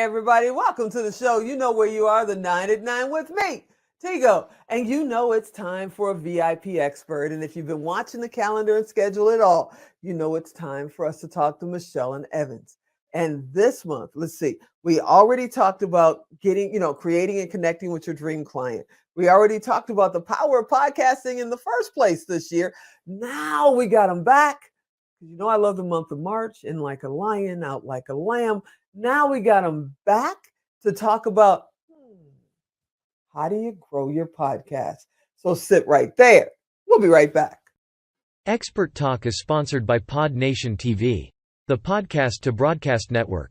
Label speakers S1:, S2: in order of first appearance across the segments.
S1: everybody. Welcome to the show. You know where you are, the 9 at 9 with me, Tigo. And you know it's time for a VIP expert. And if you've been watching the calendar and schedule at all, you know it's time for us to talk to Michelle and Evans. And this month, let's see, we already talked about creating and connecting with your dream client. We already talked about the power of podcasting in the first place this year. Now we got them back. You know I love the month of March, in like a lion, out like a lamb. Now we got them back to talk about how do you grow your podcast? So sit right there. We'll be right back.
S2: Expert Talk is sponsored by Pod Nation TV, the podcast to broadcast network.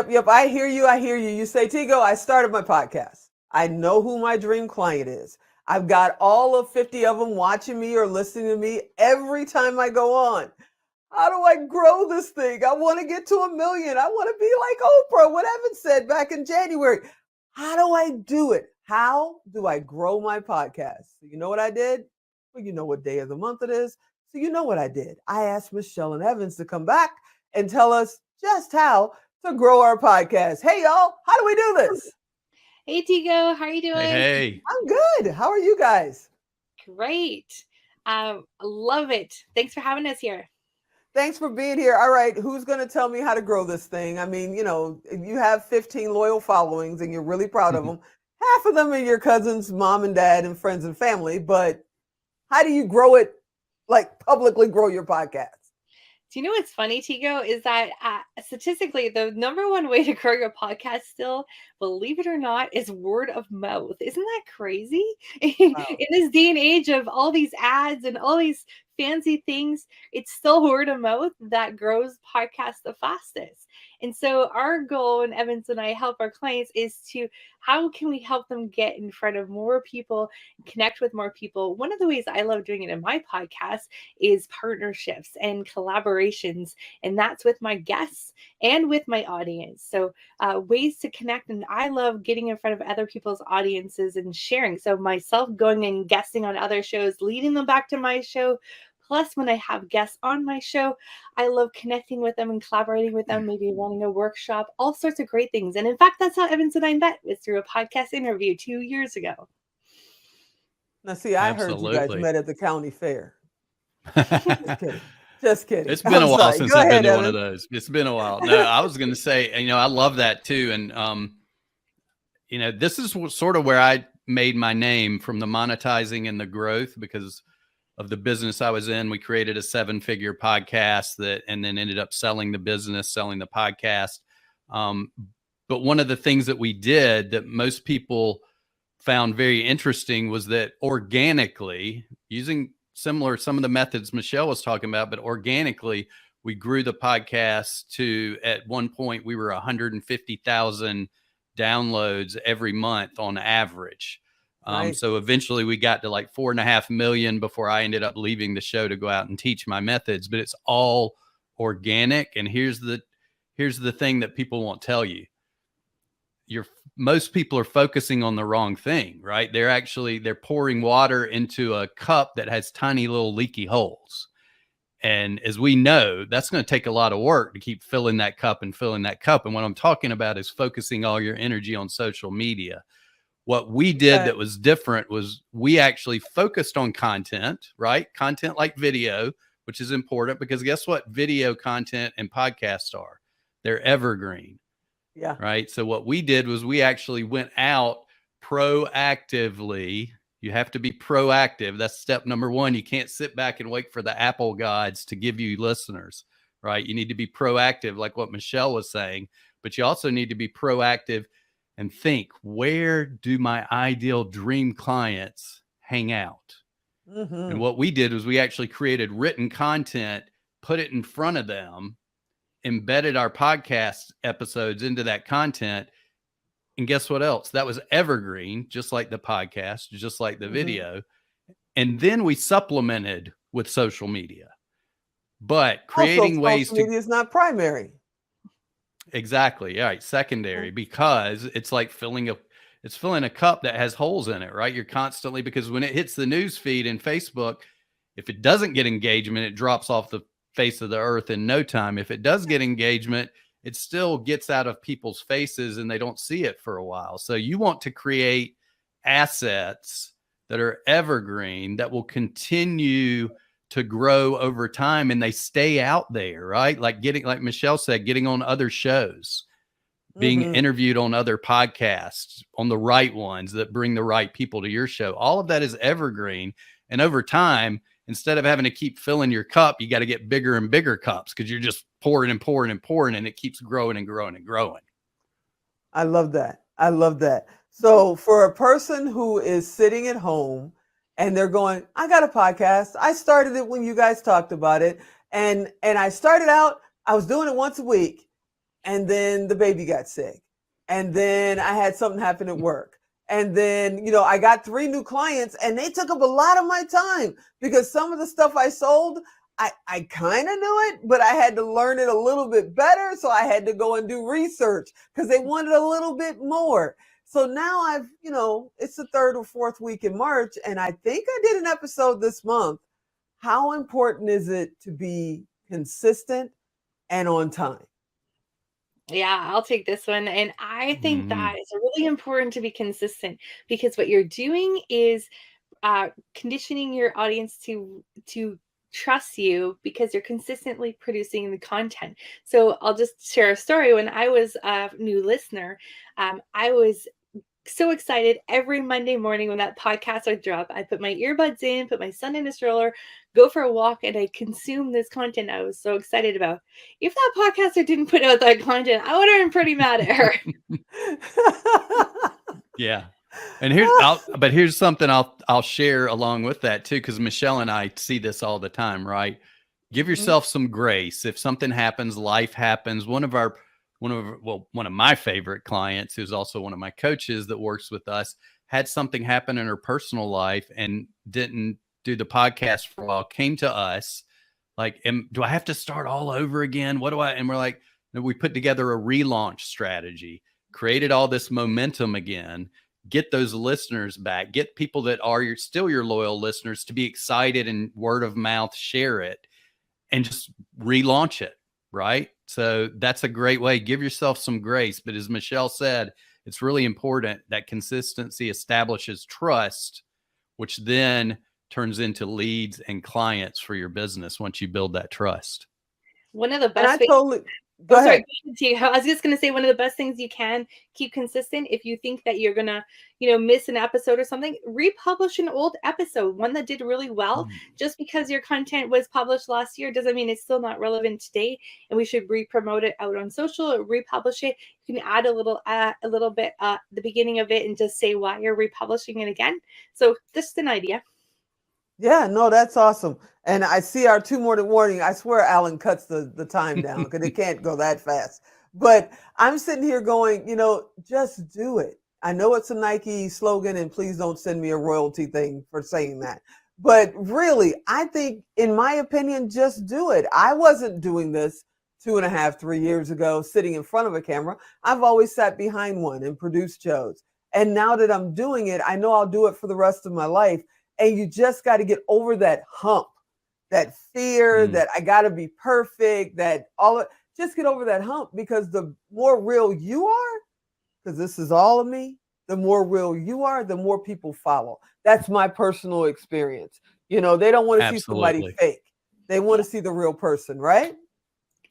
S1: Yep. I hear you. You say, Tigo, I started my podcast. I know who my dream client is. I've got all of 50 of them watching me or listening to me every time I go on. How do I grow this thing? I want to get to 1 million. I want to be like Oprah, what Evan said back in January. How do I do it? How do I grow my podcast? So you know what I did? Well, you know what day of the month it is. So you know what I did. I asked Michelle and Evans to come back and tell us just how to grow our podcast. Hey, y'all, how do we do this?
S3: Hey, Tigo, how are you doing?
S4: Hey.
S1: I'm good. How are you guys?
S3: Great. Love it. Thanks for having us here.
S1: Thanks for being here. All right, who's going to tell me how to grow this thing? I mean, if you have 15 loyal followings and you're really proud of them, half of them are your cousins, mom and dad, and friends and family. But how do you grow it, like publicly grow your podcast?
S3: Do you know what's funny, Tigo, is that statistically, the number one way to grow your podcast still, believe it or not, is word of mouth. Isn't that crazy? Wow. In this day and age of all these ads and all these fancy things, it's still word of mouth that grows podcasts the fastest. And so our goal, and Evans and I help our clients, is to how can we help them get in front of more people, connect with more people. One of the ways I love doing it in my podcast is partnerships and collaborations. And that's with my guests and with my audience. So ways to connect. And I love getting in front of other people's audiences and sharing. So myself going and guesting on other shows, leading them back to my show. Plus, when I have guests on my show, I love connecting with them and collaborating with them, maybe running a workshop, all sorts of great things. And in fact, that's how Evans and I met, was through a podcast interview 2 years ago.
S1: Now, see, I heard you guys met at the county fair. Just kidding.
S4: It's been a while since I've been to one of those. It's been a while. No, I was going to say, I love that too. And, this is sort of where I made my name, from the monetizing and the growth, because of the business I was in. We created a 7-figure podcast and then ended up selling the business, selling the podcast. But one of the things that we did that most people found very interesting was that organically, using some of the methods Michelle was talking about, but organically, we grew the podcast to, at one point, we were 150,000 downloads every month on average. Nice. So eventually we got to like 4.5 million before I ended up leaving the show to go out and teach my methods, but it's all organic. And here's the thing that people won't tell you. Most people are focusing on the wrong thing, right? They're pouring water into a cup that has tiny little leaky holes. And as we know, that's going to take a lot of work to keep filling that cup and filling that cup. And what I'm talking about is focusing all your energy on social media. What we did that was different was we actually focused on content, right? Content like video, which is important, because guess what? Video content and podcasts are. They're evergreen. Yeah. Right. So what we did was we actually went out proactively. You have to be proactive. That's step number one. You can't sit back and wait for the Apple gods to give you listeners, right? You need to be proactive, like what Michelle was saying, but you also need to be proactive and think, where do my ideal dream clients hang out? Mm-hmm. And what we did was we actually created written content, put it in front of them, embedded our podcast episodes into that content, And guess what else? That was evergreen, just like the podcast, just like the video. And then we supplemented with social media, but creating ways
S1: social media is not primary.
S4: Exactly. Yeah. Right. Secondary, because it's like filling a cup that has holes in it, right? You're constantly, because when it hits the news feed in Facebook, if it doesn't get engagement, it drops off the face of the earth in no time. If it does get engagement, it still gets out of people's faces and they don't see it for a while. So you want to create assets that are evergreen, that will continue to grow over time, and they stay out there, right? Like Michelle said, getting on other shows, being interviewed on other podcasts, on the right ones that bring the right people to your show. All of that is evergreen. And over time, instead of having to keep filling your cup, you got to get bigger and bigger cups, because you're just pouring and pouring and pouring, and it keeps growing and growing and growing.
S1: I love that. I love that. So for a person who is sitting at home and they're going, I got a podcast. I started it when you guys talked about it. And I started out, I was doing it once a week. And then the baby got sick. And then I had something happen at work. And then, I got 3 new clients and they took up a lot of my time, because some of the stuff I sold, I kind of knew it, but I had to learn it a little bit better. So I had to go and do research because they wanted a little bit more. So now it's the 3rd or 4th week in March, and I think I did an episode this month. How important is it to be consistent and on time?
S3: Yeah, I'll take this one. And I think that it's really important to be consistent, because what you're doing is conditioning your audience to trust you, because you're consistently producing the content. So I'll just share a story. When I was a new listener, I was so excited every Monday morning when that podcast would drop. I put my earbuds in, put my son in a stroller, go for a walk, and I consume this content I was so excited about. If that podcaster didn't put out that content, I would have been pretty mad at her.
S4: Yeah. And here's something I'll share along with that too, because Michelle and I see this all the time, right? Give yourself some grace. If something happens, life happens. One of my favorite clients, who's also one of my coaches that works with us, had something happen in her personal life and didn't do the podcast for a while, came to us like, do I have to start all over again? And we're like, no, we put together a relaunch strategy, created all this momentum again, get those listeners back, get people that are still your loyal listeners to be excited and word of mouth, share it, and just relaunch it. Right. So that's a great way. Give yourself some grace. But as Michelle said, it's really important that consistency establishes trust, which then turns into leads and clients for your business once you build that trust.
S3: One of the best things.
S1: Go ahead.
S3: Sorry, I was just going to say, one of the best things you can keep consistent, if you think that you're going to, miss an episode or something, republish an old episode, one that did really well. Just because your content was published last year doesn't mean it's still not relevant today. And we should re-promote it out on social or republish it. You can add a little bit at the beginning of it and just say why you're republishing it again. So just an idea.
S1: Yeah, no, that's awesome. And I see our 2-minute warning. I swear Alan cuts the time down because it can't go that fast. But I'm sitting here going, just do it. I know it's a Nike slogan, and please don't send me a royalty thing for saying that. But really, I think, in my opinion, just do it. I wasn't doing this 2.5, 3 years ago, sitting in front of a camera. I've always sat behind one and produced shows. And now that I'm doing it, I know I'll do it for the rest of my life. And you just got to get over that hump, that fear that I got to be perfect, just get over that hump, because the more real you are, because this is all of me, the more real you are, the more people follow. That's my personal experience. They don't want to see somebody fake. They want to see the real person, right?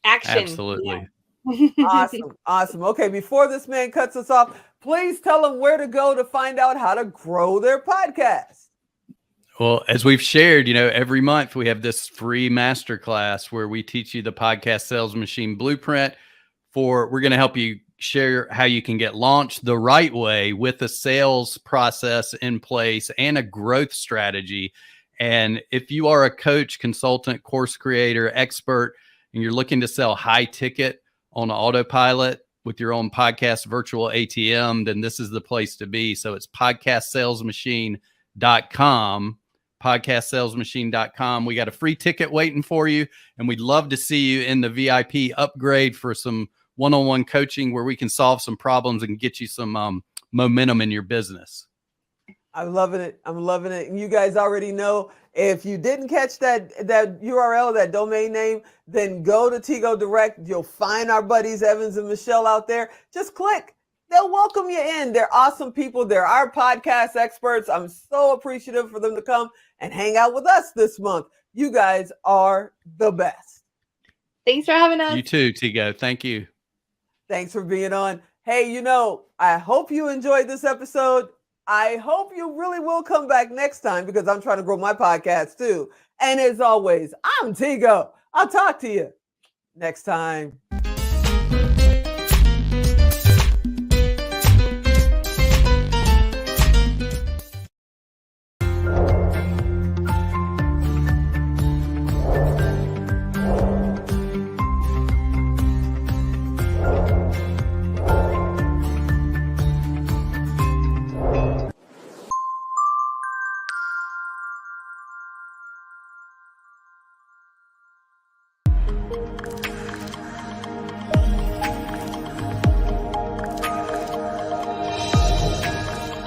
S3: Action.
S4: Absolutely.
S3: Yeah.
S1: Awesome. Okay, before this man cuts us off, please tell them where to go to find out how to grow their podcast.
S4: Well, as we've shared, every month we have this free masterclass where we teach you the podcast sales machine blueprint. We're going to help you share how you can get launched the right way with a sales process in place and a growth strategy. And if you are a coach, consultant, course creator, expert, and you're looking to sell high ticket on autopilot, with your own podcast virtual ATM, then this is the place to be. So it's podcastsalesmachine.com, podcastsalesmachine.com. We got a free ticket waiting for you, and we'd love to see you in the VIP upgrade for some one-on-one coaching where we can solve some problems and get you some momentum in your business.
S1: I'm loving it. I'm loving it. And you guys already know, if you didn't catch that URL, that domain name, then go to Tigo Direct. You'll find our buddies Evans and Michelle out there. Just click. They'll welcome you in. They're awesome people. They're our podcast experts. I'm so appreciative for them to come and hang out with us this month. You guys are the best.
S3: Thanks for having us.
S4: You too, Tigo. Thank you.
S1: Thanks for being on. Hey, I hope you enjoyed this episode. I hope you really will come back next time, because I'm trying to grow my podcast too. And as always, I'm Tigo. I'll talk to you next time.